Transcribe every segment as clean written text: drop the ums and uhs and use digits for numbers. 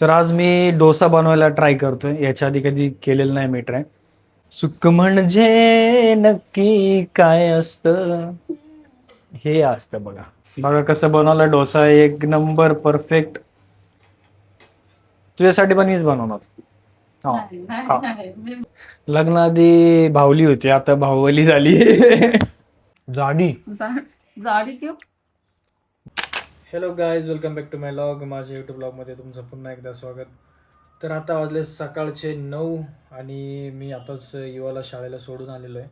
तर आज मी डोसा बनवायला ट्राय करतोय. याच्या आधी कधी केलेलं नाही मी ट्राय. सुख म्हणजे नक्की काय असतं हे असतं बघा. बघा कसं बनवला डोसा, एक नंबर परफेक्ट. तुझ्यासाठी पण मीच बनवणार. हा नाही नाही हा. नाही लग्नाआधी भावली होती, आता भावली झाली. जाडी. जाडी क्यों? Hello guys, welcome back to my vlog. माझ्या यूट्यूब ब्लॉगमध्ये तुमचं पुन्हा एकदा स्वागत. तर आता वाजले सकाळचे 9 आणि मी आताच युवाला शाळेला सोडून आलेलो आहे.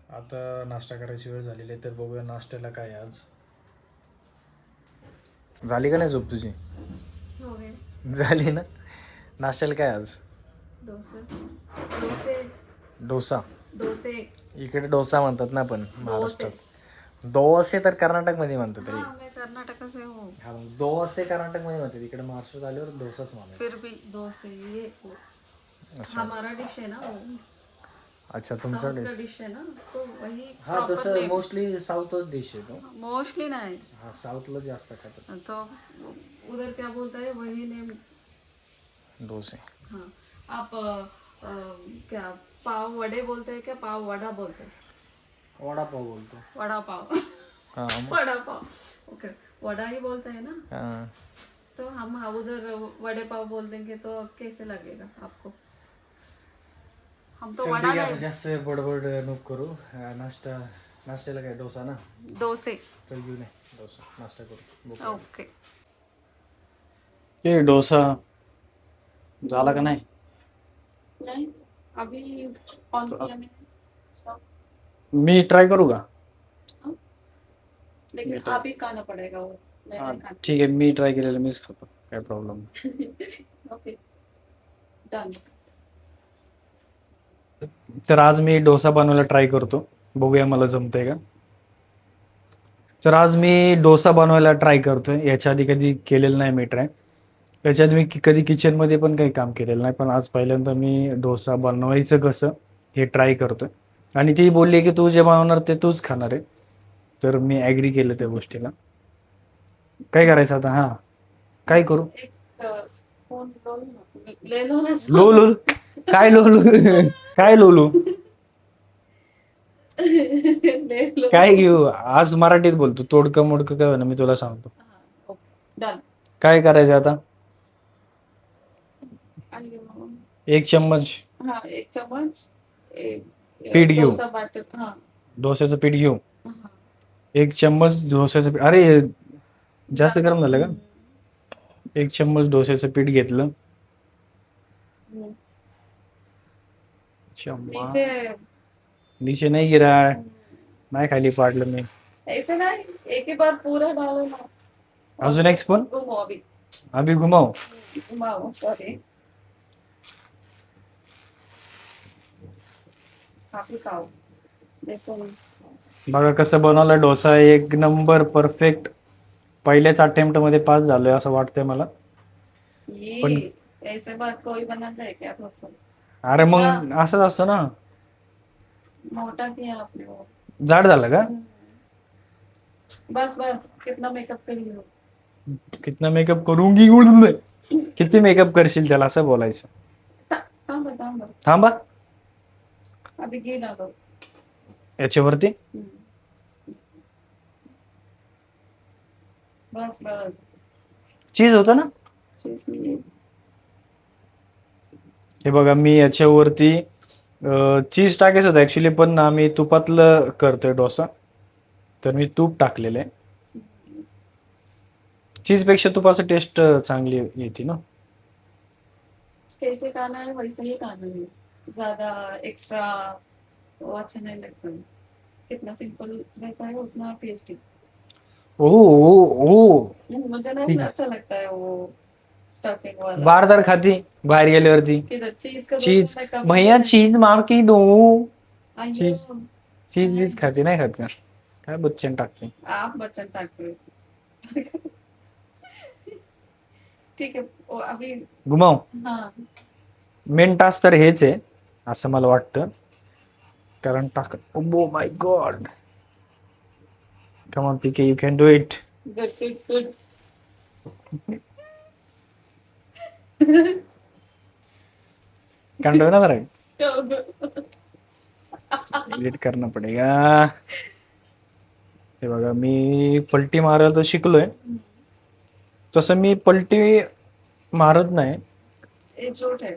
आता नाश्ता करायची वेळ झालेली आहे, तर बघूया नाश्त्याला काय आहे आज. झाली का नाही झोप तुझी? हो गए झाली ना. नाश्त्याला काय आज? डोसे डोसे डोसा. डोसे इकडे डोसा म्हणतात ना, पण डोसे महाराष्ट्रात डोसे तर कर्नाटकमध्ये म्हणतात तरी. हाँ मैं कर्नाटक से हूँ। हा, मग डोसे कर्नाटकमध्ये म्हणतात, इकडे महाराष्ट्रात आल्यावर डोसाच म्हणायचं. फिर भी डोसे ये वो अच्छा हमारा डिश है ना वो अच्छा, तुमचा साउथ का डिश. डिश है ना, तो वही हा, तसं मोस्टली साऊथच डिश आहे तो. मोस्टली नहीं हा, साऊथला जास्त खातात तो उधर क्या बोलता है वही नेम। डोसे. हाँ आप क्या पाव वड़े बोलते हैं क्या पाव वड़ा बोलते हैं? वडापाव बोलतो. वड़ा पाव हा मग. वड़ा पाव ओके वड़ा ही बोलते हैं ना, हा. तो हम उधर वड़े पाव बोल देंगे तो कैसे लगेगा आपको? हम तो चल वड़ा ठीक आहे, आता नहीं जास्त बडबड नको करू. नाश्त्याला काय डोसा ना, डोसे तर घेऊन ये डोसा. नाश्ता करू. ओके। ए डोसा झाला का नाही? नहीं अभी ऑन किया मैंने stop। मी ट्राय करू का? हाँ, लेकिन बेटा। अभी खाना पड़ेगा वो मैं हा, नहीं खाना। ठीक आहे, मी ट्राय केलेलं मीच खातो, काय प्रॉब्लेम. Okay done. तर आज मी डोसा बनवायला ट्राय करतो, बघूया मला जमतंय का. तर आज मी डोसा बनवायला ट्राय करतोय. याच्या आधी कधी केलेलं नाही मी ट्राय. याच्यात मी कधी किचनमध्ये पण काही काम केलेलं नाही, पण आज पहिल्यांदा मी डोसा बनवायचं कसं हे ट्राय करतोय. आणि ती बोलली की तू जे बनवणार ते तूच खाणार आहे, तर मी ॲग्री केलं त्या गोष्टीला. काय करायचं आता? हां, काय करू? एक स्पून लो ना, ले लो ना लोलू? काय लोलू? काय लोलू? ले लो। काय घेऊ? आज मराठीत बोलतो, तोडकं मोडकं काय ना, मी तुला सांगतो. हाँ, ओके डन। काय करायचं आता? अल्लो, 1 चम्मच हाँ एक चम्मच पीठ घेऊ. डोसा बैटर हाँ डोस्याचं पीठ घेऊ. हाँ 1 चम्मच डोस्याचं पीठ. अरे जास्त गरम झालं का? 1 चम्मच डोस्याचं पीठ घेतलं. हम्म, चम्मा नीचे नीचे नहीं गिरा, नाही खाली पाडलं मी. ऐसे नहीं एक ही बार पूरा डालो ना। अजून 1 स्पून. घुमाओ अभी अभी घुमाव. घुमाओ सॉरी आप ही खाओ देखो। बघा कसं बनवला डोसा, एक नंबर परफेक्ट. पहिल्याच अटेम्प्ट मध्ये पास झालोय असं वाटतंय मला. पण ये ऐसे बात कोई बनाता है क्या डोसा? अरे हाँ, मग असंच असतं ना. मोटा किया आपने वो। जाड झालं का? बस बस कितना मेकअप कर लियो। कितना मेकअप करूंगी गुड. किती मेकअप करशील त्याला, असं बोलायचं. थांबा थांबा थांबा. अभी घी ना दो। याच्यावरती बस बस चीज होतं ना. चीज में हे बघा, मी याच्यावरती चीज टाकायचं होतं ॲक्च्युली, पण आम्ही तुपातलं करतोय डोसा, तर मी तूप टाकलेलं आहे. चीजपेक्षा तुपाचं टेस्ट चांगली येते ना. कैसे खाना है वैसे ही खाना है, ज्यादा एक्स्ट्रा वो अच्छा नहीं लगता। कितना सिंपल रहता है उतना टेस्टी। ओह ओह ओह. मुझे नहीं ठीक. अच्छा लगता है वो स्टफिंग वाला। बार तर खाती बाहेर गेल्यावरती. किधर चीज का चीज. डोसा मैं कभी भैया चीज मार की दो. अयो चीज चीज बीज खाती नाही खात का? काय बच्चन टाकते. आप बच्चन टाकते हो। ठीक है वो अभी घुमाव. हाँ मेन टास्क तर हेच आहे असं मला वाटतं, कारण टाक. Oh my god. Come on PK, you can do it. Good good good. कांडो ना जरा एडिट करणं पडेगा. हे बघा मी पलटी मारायला तर शिकलोय, तसं मी पलटी मारत नाही. ये झूठ है.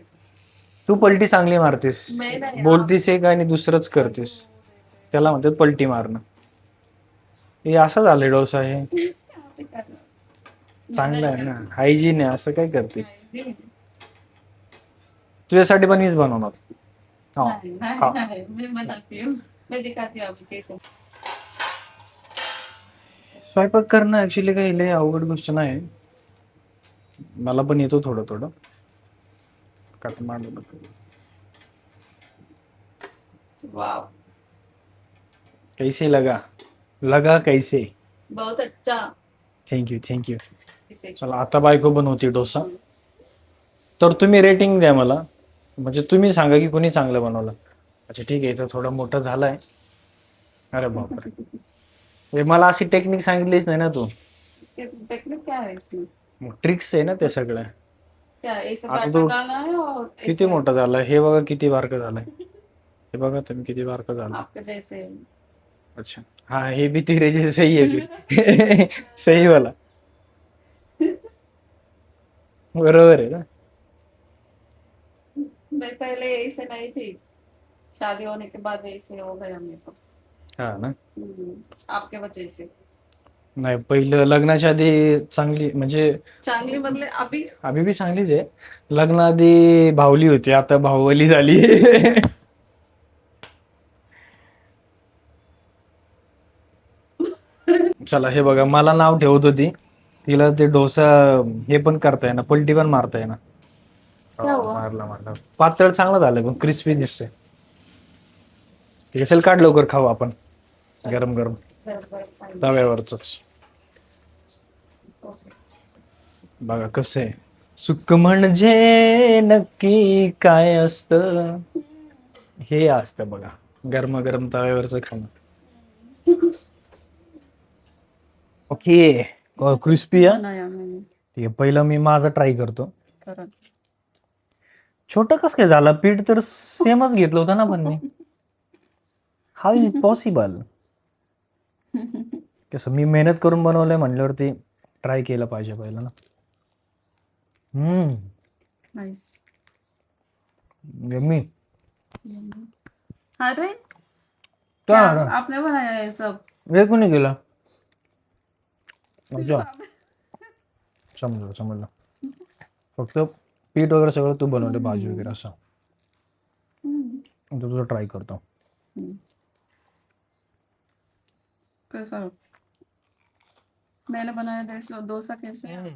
तू पलटी चांगली मारतेस, मैं नाही, बोलतीस एक आणि दुसरंच करतेस, त्याला म्हणतात पलटी मारणं. हे असं झालंय डोसा, हे आप ही करना. चांगलं आहे ना, हायजीन आहे. असं काय करतेस? नहीं, तुझ्यासाठी पण मीच बनवणार. हा नहीं, हा. नहीं, मैं बनाती हूँ. मैं दिखाती हूँ आपको कैसे. स्वयंपाक करणं ऍक्च्युली काही लय अवघड गोष्ट नाही. मला पण येतो थोडं थोडं. कट मारलं वाव, कैसे लगा, लगा कैसे. बहुत अच्छा. Thank you thank you. इसे- चला आता बायको बनवते डोसा, तर तुम्ही रेटिंग द्या मला. म्हणजे तुम्ही सांगा की कोणी चांगलं बनवलं. अच्छा ठीक आहे, इथं थोडा मोठा झालाय. अरे बापरे, हे मला अशी टेक्निक सांगितलीच नाही ना तू. टेक्निक क्या है इसमें. ट्रिक्स आहे ना ते सगळं. क्या ऐसे आता बैटर तो डालना है और किती ऐसे मोठा झालाय, हे बघा किती बारकं झालंय. हे बघा तुम्ही किती बारकं झालं. आपके जैसे. अच्छा हाँ, ये भी तेरे जैसे ही है फिर. सही वाला, बरोबर आहे ना. मैं पहले ऐसे नहीं थी, शादी होने के बाद ऐसे हो गया मेरे को. हा ना. आपके वजह से. नाही पहिलं लग्नाच्या आधी चांगली, म्हणजे चांगली बदले अभी. अभी बी चांगलीच आहे. लग्नाआधी भावली होती, आता भावली झाली. चला हे बघा, मला नाव ठेवत होती, तिला ते डोसा हे पण करता येईना, पलटी पण मारता येईना. क्या हुआ? मारला पातळ चांगलं झालं पण क्रिस्पी दिसतंय. ठीक असेल, काढ लवकर खाऊ आपण गरम गरम तव्यावरच. बघा कसं आहे, सुख म्हणजे नक्की काय असतं, हे असतं बघा गरम तव्यावरचं खाणं. ओके, क्रिस्पी आहे. बनाया मैंने. ठीक आहे, पहिलं मी माझा ट्राय करतो. करा. छोटं कसं काय झालं, पीठ तर सेमच घेतलं होतं ना पण मी. How is it possible. कसं मी मेहनत करून बनवलंय म्हणल्यावरती ट्राय केलं पाहिजे पहिलं ना. नाइस. यम्मी. अरे क्या क्या है? आपने बनाया ये सब. हे कोणी केलं? सिर्फ अच्छा, आप- समजलं. फक्त पीठ वगैरे सगळं तू बनवले, भाजी वगैरे असं. हम्म. आता तुझं ट्राय करतो. कैसा है? मैंने बनाया था इसलिए डोसा कैसे है?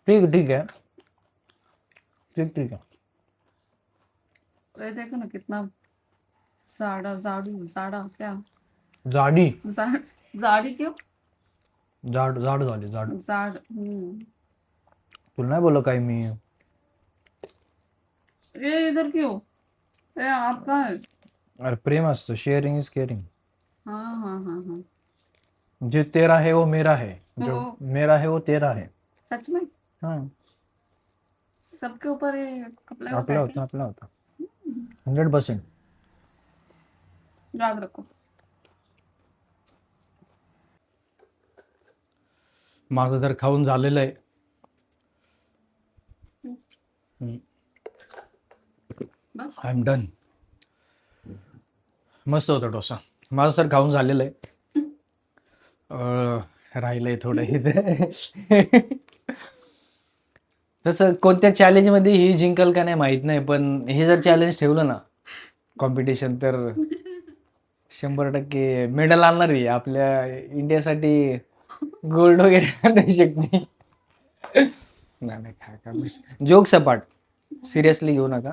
ठीक आहे. ठीक आहे. ये देखो ना कितना जाड़ा जाड़ा क्या जाडी जाड़ी क्यों. जाड झाली. जाड़. तुला नाही बोललो काय मी. ये इधर क्यों. ये आपका है. अरे प्रेम असतं, शेअरिंग इज केअरिंग. हाँ. जे तेरा है वो मेरा है, जो हो. मेरा है वो तेरा है. सच में हाँ, सबके ऊपर ये अप्लाई होता आपला है होता 100%. क्या? याद रखो. माझं तर खाऊन झालेलं आहे. बस. I am done. मस्त होता डोसा. माझं तर खाऊन झालेलं आहे. राहिलंय थोडं हे. तसं कोणत्या चॅलेंजमध्ये ही जिंकल का नाही माहित नाही, पण हे जर चॅलेंज ठेवलं ना कॉम्पिटिशन, तर 100% मेडल आणणार आहे आपल्या इंडियासाठी. गोल्ड वगैरे आणू शकते. नाही खा जोक सपाट, सिरियसली घेऊ नका.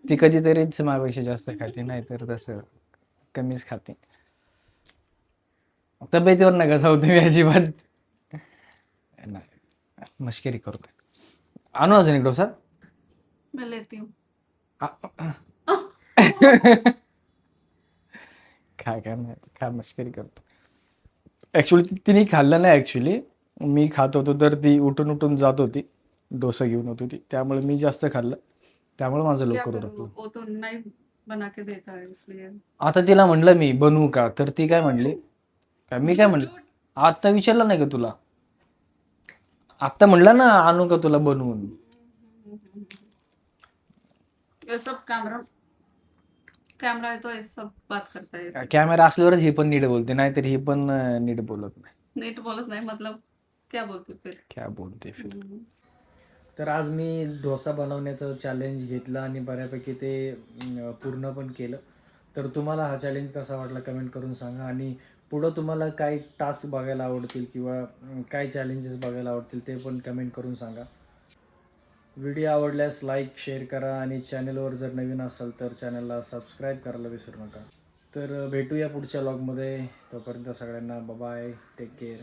ती कधीतरीच माझ्यापेक्षा जास्त खाते, नाही तर तसं कमीच खाते. तब्येतीवर नका जाऊ तुम्ही अजिबात. नाही मस्करी करतोय. आणू अजून एक डोसा. मैं लेती हूँ. काय नाही, काय मस्करी करतो. ऍक्च्युली तिने खाल्लं नाही ऍक्च्युली, मी खात होतो तर ती उठून उठून जात होती, डोसा घेऊन होत होती, त्यामुळे मी जास्त खाल्लं, त्यामुळे माझं क्या लवकर करूँ, उरकलं. वो तो नहीं बना के देता है इसलिए. आता तिला म्हणलं मी बनवू का, तर ती काय म्हणली, काय मी काय झूठ म्हणलं, झूठ. आता विचारलं नाही का तुला, आता म्हणलं ना आणू का तुला बनवून. ये सब कैमरा कैमरा है तो ये सब बात करता है ऐसे. कॅमेरा असल्यावरच ही पण नीट बोलते, नाहीतर ही पण नीट बोलत नाही. नीट बोलत नाही मतलब क्या बोलते फिर. काय बोलते फिर. हम्म. तर आज मी डोसा बनवण्याचं चॅलेंज घेतलं आणि बऱ्यापैकी ते पूर्ण पण केलं. तर तुम्हाला हा चॅलेंज कसा वाटला कमेंट करून सांगा, आणि पुढं तुम्हाला काय टास्क बघायला आवडतील किंवा काय चॅलेंजेस बघायला आवडतील ते पण कमेंट करून सांगा. व्हिडिओ आवडल्यास लाईक शेअर करा, आणि चॅनलवर जर नवीन असाल तर चॅनलला सबस्क्राईब करायला विसरू नका. तर भेटूया पुढच्या व्लॉगमध्ये. तोपर्यंत सगळ्यांना बाय, टेक केअर.